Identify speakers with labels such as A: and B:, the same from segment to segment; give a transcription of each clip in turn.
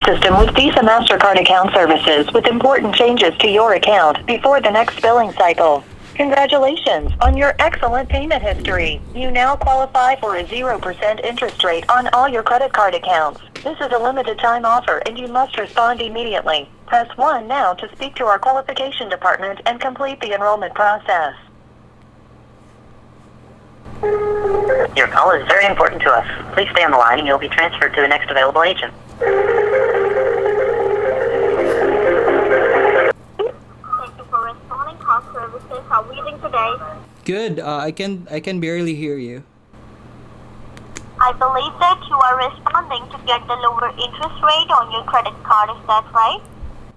A: System with Visa MasterCard account services with important changes to your account before the next billing cycle. Congratulations on your excellent payment history. You now qualify for a 0% interest rate on all your credit card accounts. This is a limited time offer and you must respond immediately. Press 1 now to speak to our qualification department and complete the enrollment process.
B: Your call is very important to us. Please stay on the line and you'll be transferred to the next available agent.
C: Thank you for responding. Call services. How are we doing today?
D: Good. I can barely hear you.
C: I believe that you are responding to get the lower interest rate on your credit card. Is that right?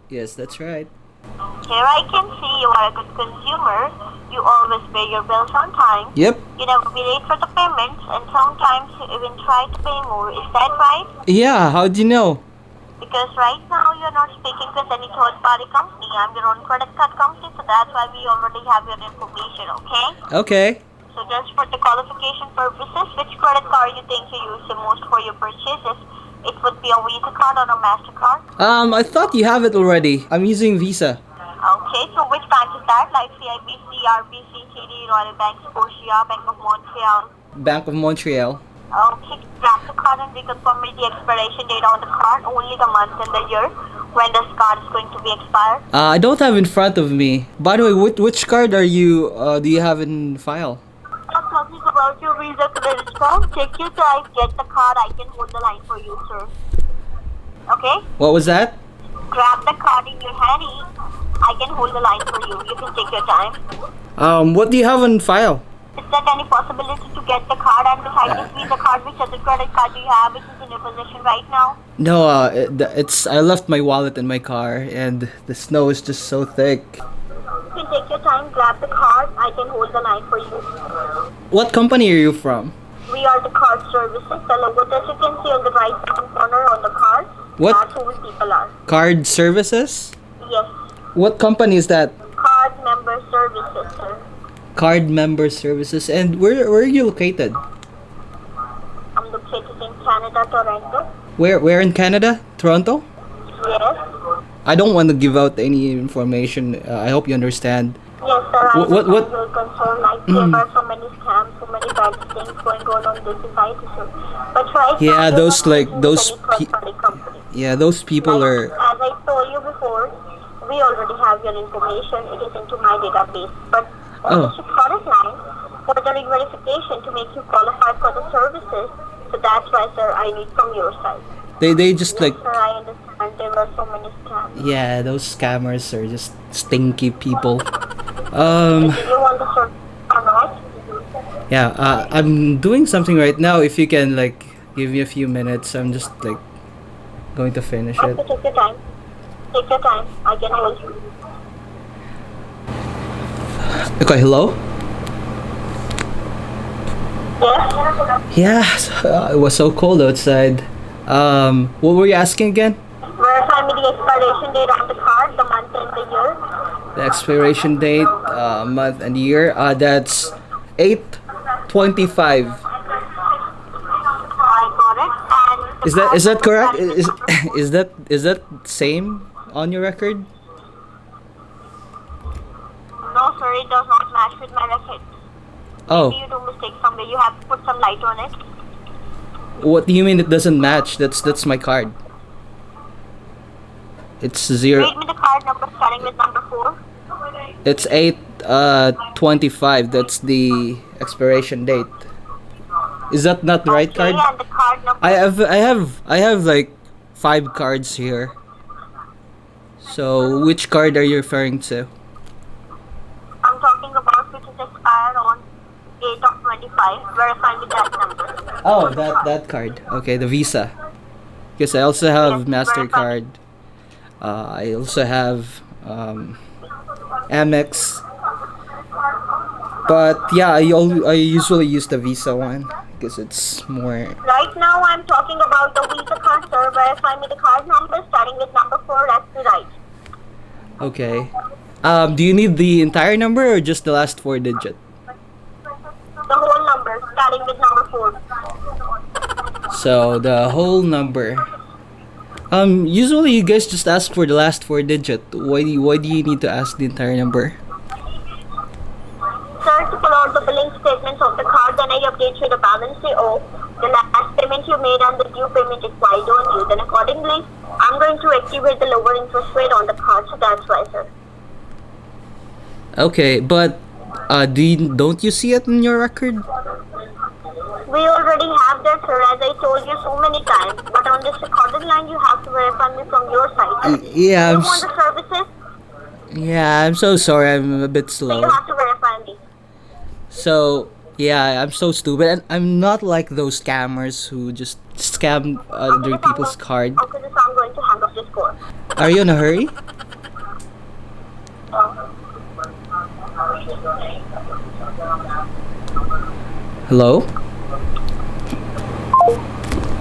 D: Yes, that's right.
C: Here I can see you are a good consumer. You always pay your bills on time.
D: Yep.
C: You never be late for the payments, and sometimes you even try to pay more. Is that right?
D: Yeah. How'd you know?
C: Because right now you're not speaking with any third-party company. I'm your own credit card company, so that's why we already have your information. Okay?
D: Okay.
C: So just for the qualification purposes, which credit card you think you use the most for your purchases? It would be a Visa card or a MasterCard?
D: I thought you have it already. I'm using Visa.
C: Okay, so which bank is that? Like CIBC, RBC, TD, Royal Bank, Scotia, Bank of Montreal?
D: Bank of Montreal.
C: Okay, grab the card and reconfirm me the expiration date on the card, only the month and the year when this card is going to be expired.
D: I don't have in front of me. By the way, which card are you? Do you have in file?
C: I'm talking about your Visa credit card. Take your time, get the card. I can hold the line for you, sir. Okay?
D: What was that?
C: Grab the card in your hand. I can hold the line for you. You can take your time.
D: What do you have on file?
C: Is there any possibility to get the card? And besides this Visa card, which other credit card do you have which is in your possession right now?
D: No, it's I left my wallet in my car, and the snow is just so thick.
C: You can take your time, grab the card. I can hold the line for you.
D: What company are you from?
C: We are the card services. The logo that you can see on the right hand corner on the card.
D: What?
C: That's who we people are.
D: Card services?
C: Yes.
D: What company is that?
C: Card member services, sir.
D: Card member services. And where are you located?
C: I'm located in Canada, Toronto.
D: Where in Canada? Toronto?
C: Yes.
D: I don't want to give out any information. I hope you understand.
C: Yes, sir. I
D: What-
C: understand your concern. Like there are so many scams, so many bad things going on this society, sir. But right now,
D: Yeah,
C: we're
D: those
C: not
D: like
C: working with
D: those.
C: any third-party company.
D: Yeah, those people
C: Like,
D: are.
C: as I told you before, we already have your information. It is into my database. But on
D: Oh.
C: the security line, for the verification to make you qualify for the services, so that's why, sir, I need from your side.
D: They just like.
C: Sir, I understand there were so many scams.
D: Yeah, those scammers are just stinky people.
C: Do you want the service or not?
D: Yeah. I'm doing something right now. If you can like give me a few minutes, I'm just like going to finish it.
C: Okay, take your time. Take your time. I can hold you.
D: Okay, hello.
C: Yes?
D: Yeah, it was so cold outside. What were you asking again?
C: Verify me the expiration date on the card, the month and the year.
D: The expiration date, month and year. That's 8/25.
C: I got it. And the
D: Is that
C: card
D: correct?
C: number starting
D: Is that same on your record?
C: No, sir, it does not match with my record.
D: Oh,
C: Maybe you do mistake somewhere. You have to put some light on it.
D: what do you mean it doesn't match? That's my card. It's zero.
C: Read me the card number starting with number 4.
D: It's 8/25. That's the expiration date. Is that not the right
C: Okay,
D: card?
C: and the card number.
D: I have like 5 cards here. So which card are you referring to?
C: I'm talking about which is expired on 8 of 25. Verify me that number.
D: Oh, that card. Okay, the Visa. Because I also have
C: Yes,
D: Mastercard. I also have Amex. But yeah, I usually use the Visa one because it's more.
C: Right now, I'm talking about the Visa card, sir. Verify me the card number starting with number 4. That's the right.
D: Okay. Do you need the entire number or just the last 4 digit?
C: The whole number starting with number 4.
D: So the whole number. Usually you guys just ask for the last four digit. Why do you need to ask the entire number?
C: Sir, to pull out the billing statements of the card, then I update you the balance you owe, the last payment you made and the due payment required on you. Then accordingly, I'm going to activate the lower interest rate on the card, so that's why, sir.
D: Okay, but don't you see it in your record?
C: We already have that, sir, as I told you so many times. But on this recorded line, you have to verify me from your side.
D: Yeah,
C: You
D: I'm
C: want the services?
D: yeah, I'm so sorry. I'm a bit
C: So
D: slow.
C: you have to verify me.
D: So yeah, I'm so stupid, and I'm not like those scammers who just scam other people's card.
C: Okay, so I'm going to hang up this call.
D: Are you in a hurry? Hello?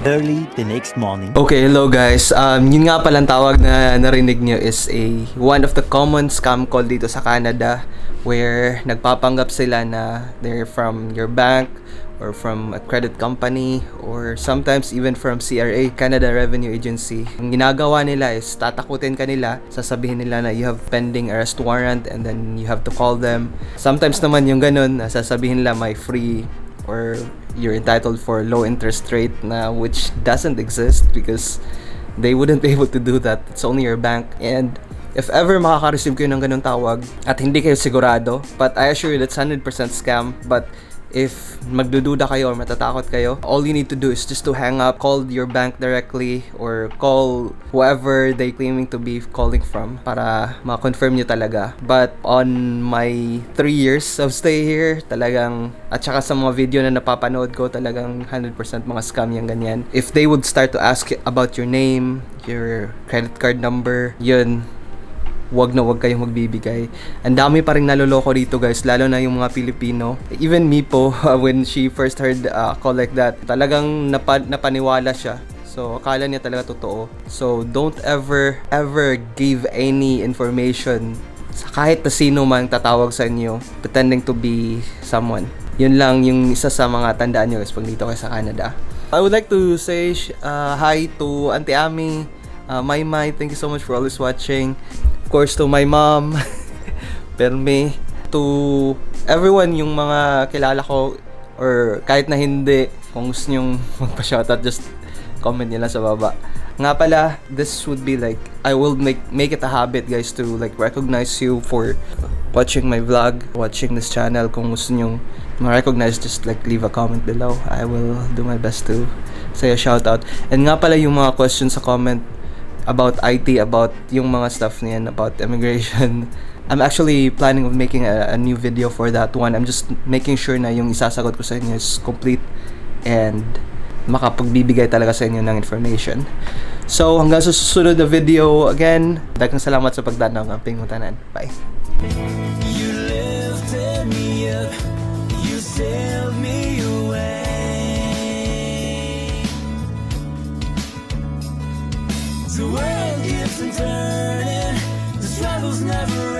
E: Early the next morning.
D: Okay, hello guys. Yun nga palang tawag na narinig nyo is one of the common scam call dito sa Canada, where nagpapanggap sila na they're from your bank or from a credit company or sometimes even from CRA, Canada Revenue Agency. Ang ginagawa nila is tatakutin ka nila, sasabihin nila na you have pending arrest warrant and then you have to call them. Sometimes naman yung ganun, sasabihin nila may free or you're entitled for low interest rate na which doesn't exist because they wouldn't be able to do that. It's only your bank. And if ever makaka-receive kayo ng ganung tawag at hindi kayo sigurado, but I assure you that's 100% scam. But if magdududa kayo or matatakot kayo, all you need to do is just to hang up, call your bank directly or call whoever they claiming to be calling from para ma-confirm nyo talaga. But on my 3 years of stay here, talagang, at saka sa mga video na napapanood ko, talagang 100% mga scam yung ganyan. If they would start to ask about your name, your credit card number, yun, wag na wag kayong magbibigay. Ang dami pa rin naloloko dito guys, lalo na yung mga Pilipino. Even me po, when she first heard a call like that, talagang napaniwala siya. So, akala niya talaga totoo. So, don't ever give any information sa kahit na sino man tatawag sa inyo pretending to be someone. Yun lang yung isa sa mga tandaan nyo guys pag dito kayo sa Canada. I would like to say hi to Auntie Ami, Maymay, thank you so much for always watching. Of course, to my mom, Perme, to everyone yung mga kilala ko or kahit na hindi, kung gusto nyong magpa-shoutout, just comment nyo lang sa baba. Nga pala, this would be like, I will make it a habit guys to like recognize you for watching my vlog, watching this channel. Kung gusto nyong ma-recognize, just like leave a comment below. I will do my best to say a shoutout. And nga pala yung mga questions sa comment about IT, about yung mga stuff niyan, about immigration. I'm actually planning of making a new video for that one. I'm just making sure na yung isasagot ko sa inyo is complete and makapagbibigay talaga sa inyo ng information. So, hanggang sa susunod na video, again, daghang salamat sa pagdanaw ng Pingutanan. Bye!
F: You lifted me up, you sailed me away. The world keeps on turning, the struggle's never